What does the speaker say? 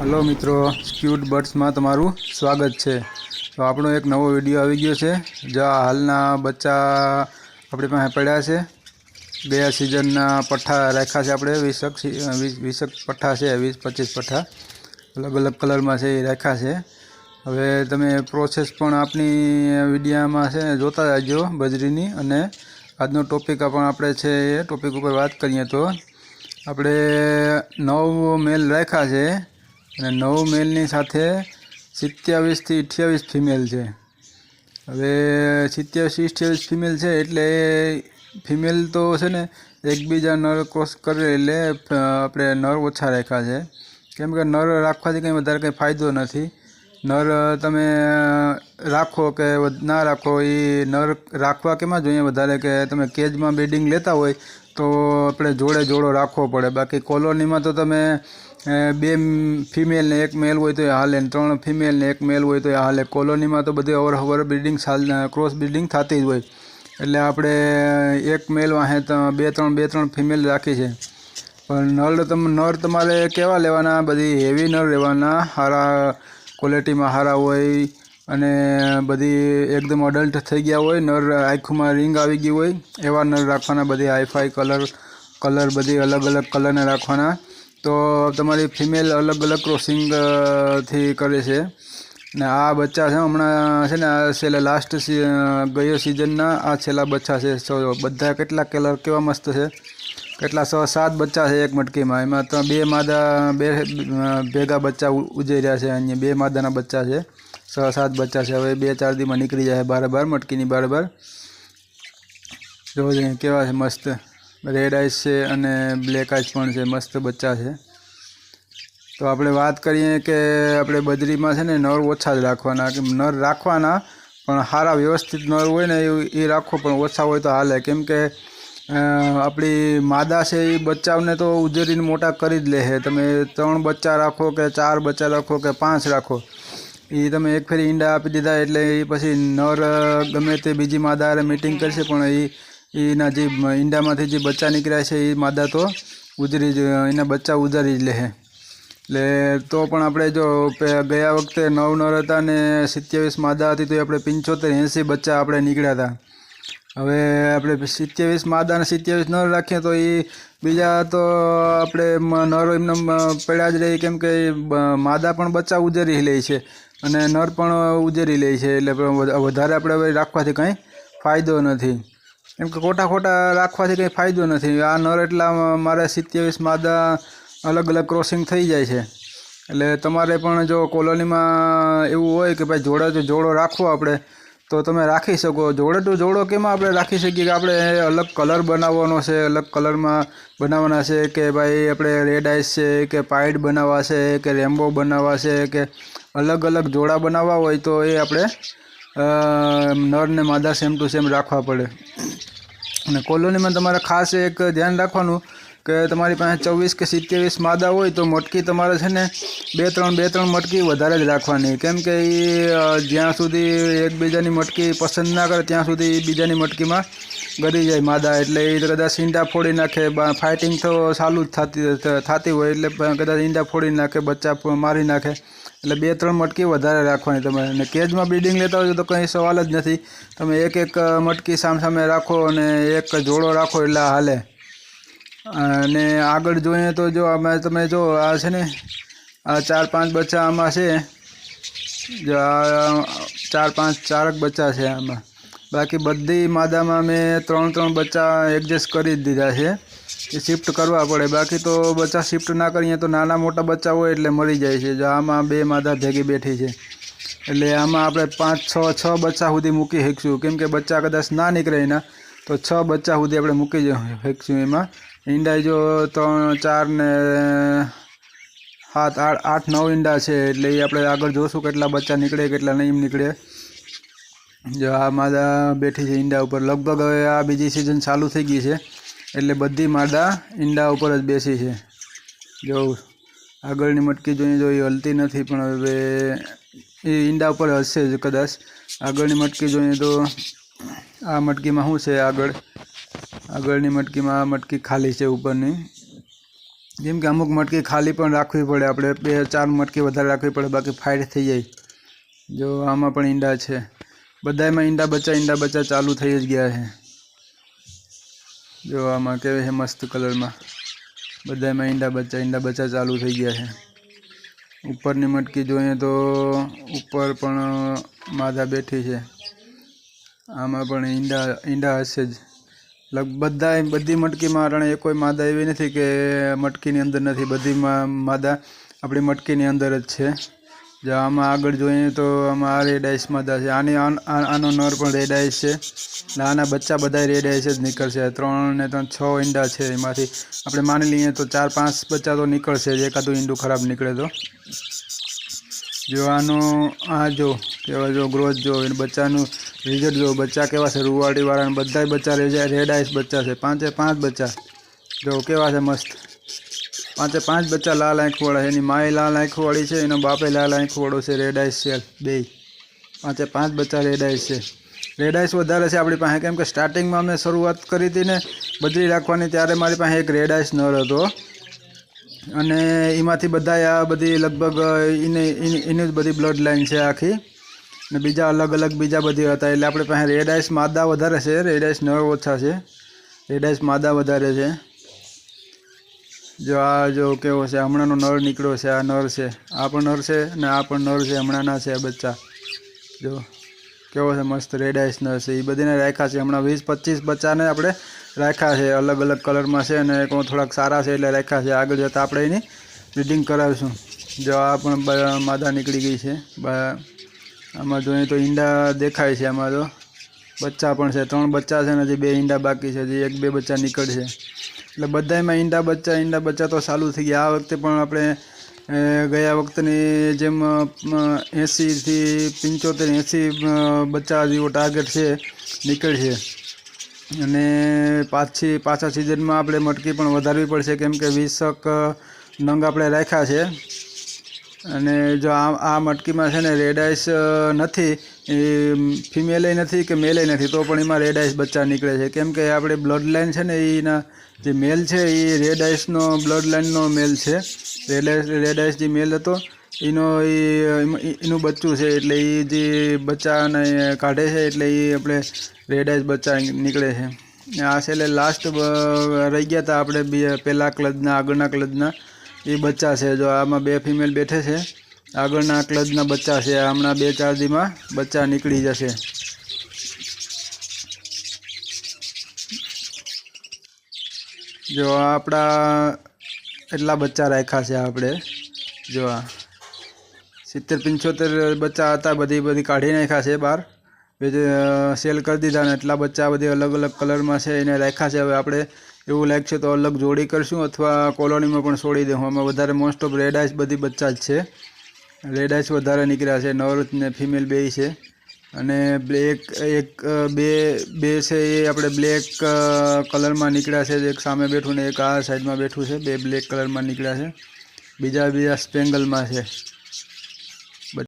Hello मित्रों, स्क्यूट birds में तमारू स्वागत है। तो आपणो एक नवो विडियो आई गयो है। जो हालना बच्चा अपने पास पड़ा है। गया सीजनना पट्ठा राख्या है अपने 20 पट्ठा है, 20-25 पट्ठा अलग अलग कलर में से राख्या है। हवे तमे प्रोसेस पण आपनी विडियो में से जोता जाजो बजरीनी। अने आजनो टॉपिक आपणे छे टॉपिक पर बात करिए तो આપણે 9 મેલ રાખ્યા છે અને 9 મેલની સાથે 27 થી 28 ફિમેલ છે। હવે 27-28 ફિમેલ છે એટલે ફિમેલ તો છે ને એકબીજા નર ક્રોસ કરે એટલે આપણે નર ઓછા રાખ્યા છે, કેમ કે નર રાખવાથી કંઈ વધારે કંઈ ફાયદો નથી। નર તમે રાખો કે ના રાખો, એ નર રાખવા કેમાં જોઈએ વધારે કે તમે કેજમાં બ્રીડિંગ લેતા હોય तो अपने जोड़े जोड़ो राखवो पड़े। बाकी कॉलोनी में तो तमे 2 फीमेल ने 1 मेल हो तो हाले, 3 फीमेल ने 1 मेल हो तो हाले। कॉलोनी में तो बधी अवर हवर ब्रीडिंग क्रॉस ब्रीडिंग थती ज होय एटले आपणे 1 मेल वाहे तो 2-3 फीमेल राखी है। पण नर तमारे केवा लेवाना, बधी हेवी नर लेवाना, हारा क्वॉलिटी में हारा होय अने बधी एकदम अडल्ट थई गया होय, नर आँखों में रिंग आवी गई होय एवा नर राखवाना। बधी हाईफाई कलर बधी अलग अलग कलर ने राखवाना। तो तमारी फीमेल अलग अलग क्रॉसिंग थी करे छे ने आ बच्चा छे हमणा छे ने छेल्ला लास्ट गयो सीजनना आ छेल्ला बच्चा छे। बधा केटला कलर केवा मस्त छे, केटला 6-7 बच्चा है एक मटकी में। एमां तो 2 मादा 2 भेगा बच्चा उजई रह्या छे। अहींया 2 मादाना बच्चा है, 6-7 बच्चा है। हवे 2-4 दी में निकली जाए बराबर मटकीनी बराबर। जो केवा है मस्त रेड आइस है अने ब्लेक आइस पण है, मस्त बच्चा है। तो आपणे बात करिए कि आपणे बजरी में है नर ओछा ज राखवाना, कि नर राखवाना पण हारा व्यवस्थित नर होय ने ए राखो, पण ओछा होय तो हाले, केम के अपनी मादा से बच्चाओं तो उजरीने मोटा करी ज ले है। तमे 3 बच्चा राखो के 4 बच्चा राखो के 5 राखो, ये तमे एक फेरी ईंडा आपी दीधा एटले पछी नर गमे ते बीजी मादा हारे मीटिंग करशे, पण एना जे ईंडामांथी जे बच्चा निकळ्या छे ए मादा तो उजरी ज एना बच्चा उजारी ज लेहे। એટલે તો પણ આપણે જો ગયા વખતે 9 નર હતા ને 27 માદા હતી તો આપણે 75-80 બચ્ચા આપણે નીકળ્યા હતા। હવે આપણે 27 માદા ને 27 નર રાખીએ તો એ બીજા તો આપણે નર એમને પડ્યા જ રહી, કેમ કે માદા પણ બચ્ચા ઉજરી લે છે અને નર પણ ઉજરી લે છે, એટલે વધારે આપણે હવે રાખવાથી કંઈ ફાયદો નથી, કેમ કે ખોટા રાખવાથી કંઈ ફાયદો નથી। આ નર એટલા મારે 27 માદા अलग अलग क्रॉसिंग थी जाए छे। એટલે તમારે પણ જો કોલોનીમાં એવું હોય કે ભાઈ જોડે તો જોડો રાખવો આપણે તો તમે રાખી શકો। જોડે તો જોડો કેમાં આપણે રાખી શકીએ કે આપણે અલગ કલર બનાવવાનો છે, અલગ કલરમાં બનાવવાના છે, કે ભાઈ આપણે રેડ આઈસ છે કે પાઇડ બનાવવા છે કે રેમ્બો બનાવવા છે, કે અલગ અલગ જોડા બનાવવા હોય તો એ આપણે નર ને માદા સેમ ટુ સેમ રાખવા પડે। અને કોલોનીમાં તમારે ખાસ એક ધ્યાન રાખવાનું કે તમારી પાસે 24 કે 27 मादा हो तो मटकी तमारे छे ने 2-3 मटकी वधारे ज राखवानी, केम के ज्यां सुधी एकबीजानी मटकी पसंद ना करे त्यां सुधी बीजानी मटकी में गरी जाए मादा, एटले कदाच ईंडा फोड़ी नाखे, फाइटिंग तो चालू थती होय एटले कदाच ईंडा फोड़ी नाखे, बच्चा मारी नाखे, एटले 2-3 मटकी वधारे राखवानी तमारे। ने केज में ब्रीडिंग लेता हो तो कंई सवाल ज नथी, तमे एक मटकी सामे राखो अने एक जोड़ो राखो एटले हाले। अने आगळ जोईए तो जो आमां तमे जो आ छे ने आ 4-5 बच्चा आमां छे, जो 4-5 बच्चा छे आमां। बाकी बधी मादामां मैं 3 बच्चा एडजस्ट करी दीधा छे, ए शिफ्ट करवा पड़े। बाकी तो बच्चा शिफ्ट ना करीए तो नाना मोटा बच्चा होय एटले मरी जाय छे। जो आमां 2 मादा भेगी बैठी छे एटले आमां आपणे 5-6 बच्चा सुधी मूकी शकशुं, केम के बच्चा कदाच ना निकळे एना तो 6 बच्चा सुधी आपणे मूकी शकशुं। एमां ईंडा जो 3-4 ने 7-8-9 ईंडा है, एटले आपणे आगळ जोशुं केटला बच्चा निकळे केटला नहीं निकळे। जो आ मादा बैठी है ईंडा पर, लगभग हवे आ बीजी सीजन चालू थई गई है एटले बधी मादा ईंडा पर ज बेसी है। जो आगळनी मटकी जोईए जो हलती नहीं, पण हवे ए ईंडा पर हशे ज कदाच। आगळनी मटकी जोईए तो आ मटकी में शुं छे, आगळनी मटकी में आ मटकी खाली है उपरनी, જેમ કે અમુક મટકી ખાલી પણ રાખવી પડે, આપણે 2-4 મટકી વધારે રાખવી પડે, બાકી ફાઇટ થઈ જાય. જો આમાં પણ ઈંડા છે, બધામાં ઈંડા બચ્ચા ચાલુ થઈ જ ગયા છે. જો આમાં કેવી છે મસ્ત કલરમાં, બધામાં ઈંડા બચ્ચા ચાલુ થઈ ગયા છે. ઉપરની મટકી જોઈએ તો ઉપર પણ માદા બેઠી છે, આમાં પણ ઈંડા હશે જ. બધી મટકીમાં અટાણે કોઈ માદા એવી નથી કે મટકીની અંદર નથી, બધી માદા આપણી મટકીની અંદર જ છે. જો આમાં આગળ જોઈએ તો આમાં આ રેડ આઈસ માદા છે, આનો નર પણ રેડ આઈસ છે. આના બચ્ચા બધા રેડ આઈસ જ નીકળશે. 3 ને 6 ઈંડા છે, એમાંથી આપણે માની લઈએ તો 4-5 બચ્ચા તો નીકળશે જ, એકાદું ઈંડું ખરાબ નીકળે તો. જો જો કેવા જો ગ્રોથ જો બચ્ચાનું રિઝલ્ટ જો, બચ્ચા કેવા છે રૂવાટીવાળા, બધા બચ્ચા રેડ આઈસ બચ્ચા છે. 5 બચ્ચા જો કેવા છે મસ્ત, 5 બચ્ચા લાલ આંખવાળા. એની માએ લાલ આંખવાળી છે, એનો બાપે લાલ આંખવાળો છે. રેડ આઈસ છે બે, 5 બચ્ચા રેડ આઈસ છે. રેડ આઈસ વધારે છે આપણી પાસે, કેમ કે સ્ટાર્ટિંગમાં અમે શરૂઆત કરી હતી ને બદરી રાખવાની, ત્યારે મારી પાસે એક રેડ આઈસ નર હતો, અને એમાંથી બધી લગભગ એની જ બધી બ્લડ લાઈન છે આખી, ને બીજા અલગ બીજા બધી હતા. એટલે આપણે પાસે રેડ આઈસ માદા વધારે છે, રેડ આઈસ નર ઓછા છે. રેડ આઈસ માદા વધારે છે. જો આ જો કેવો છે, હમણાંનો નર નીકળ્યો છે, આ નર છે, આ પણ નર છે, ને આ પણ નર છે, હમણાંના છે બચ્ચા. જો કેવો છે મસ્ત રેડ આઈસ નર છે. એ બધીને રાખ્યા છે, હમણાં 20-25 બચ્ચાને આપણે રાખ્યા છે, અલગ કલરમાં છે, અને થોડાક સારા છે એટલે રાખ્યા છે. આગળ જતાં આપણે એની બ્રીડિંગ કરાવીશું. જો આ પણ માદા નીકળી ગઈ છે. આમાં જોઈએ તો ઈંડા દેખાય છે, આમાં તો બચ્ચા પણ છે, 3 બચ્ચા છે, ને હજી 2 ઈંડા બાકી છે, હજી 1-2 બચ્ચા નીકળશે. એટલે બધામાં ઈંડા બચ્ચા તો ચાલુ થઈ ગયા. આ વખતે પણ આપણે ગયા વખતની જેમ 80 બચ્ચા જેવો ટાર્ગેટ છે, નીકળશે. અને પાછા સિઝનમાં આપણે મટકી પણ વધારવી પડશે, કેમ કે 20 નંગ આપણે રાખ્યા છે. અને જો આ મટકીમાં છે ને રેડ આઈસ નથી, એ ફિમેલે નથી કે મેલે નથી, તો પણ એમાં રેડ આઈસ બચ્ચા નીકળે છે. કેમ કે આપણે બ્લડ લાઈન છે ને, એના જે મેલ છે એ રેડ આઈસનો બ્લડ લાઈનનો મેલ છે. રેડ આઈસ જે મેલ હતો એનું બચ્ચું છે, એટલે એ જે બચ્ચાને કાઢે છે, એટલે એ આપણે રેડ આઈસ બચ્ચા નીકળે છે. આ છેલ્લે લાસ્ટ રહી ગયા હતા આપણે પહેલા ક્લચના, આગળના ક્લચના એ બચ્ચા છે. જો આમાં 2 ફિમેલ બેઠે છે, આગળના ક્લચના બચ્ચા છે. હમણાં 2-4 દીમાં બચ્ચા નીકળી જશે. જો આપણા એટલા બચ્ચા રાખ્યા છે આપણે. જો આ 70-75 બચ્ચા હતા, બધી કાઢી નાખ્યા છે બહાર, સેલ કરી દીધા. ને એટલા બચ્ચા બધી અલગ કલરમાં છે, એને રાખ્યા છે. હવે આપણે એવું લાગશે તો અલગ જોડી કરશું, અથવા કોલોનીમાં પણ છોડી દઉં. આમાં વધારે મોસ્ટ ઓફ રેડ આઈસ બધી બચ્ચા જ છે. રેડ આઈસ વધારે નીકળ્યા છે, નર ને ફિમેલ બે છે. અને બે છે એ આપણે બ્લેક કલરમાં નીકળ્યા છે. એક સામે બેઠું ને એક આ સાઈડમાં બેઠું છે, 2 બ્લેક કલરમાં નીકળ્યા છે. બીજા સ્પેંગલમાં છે.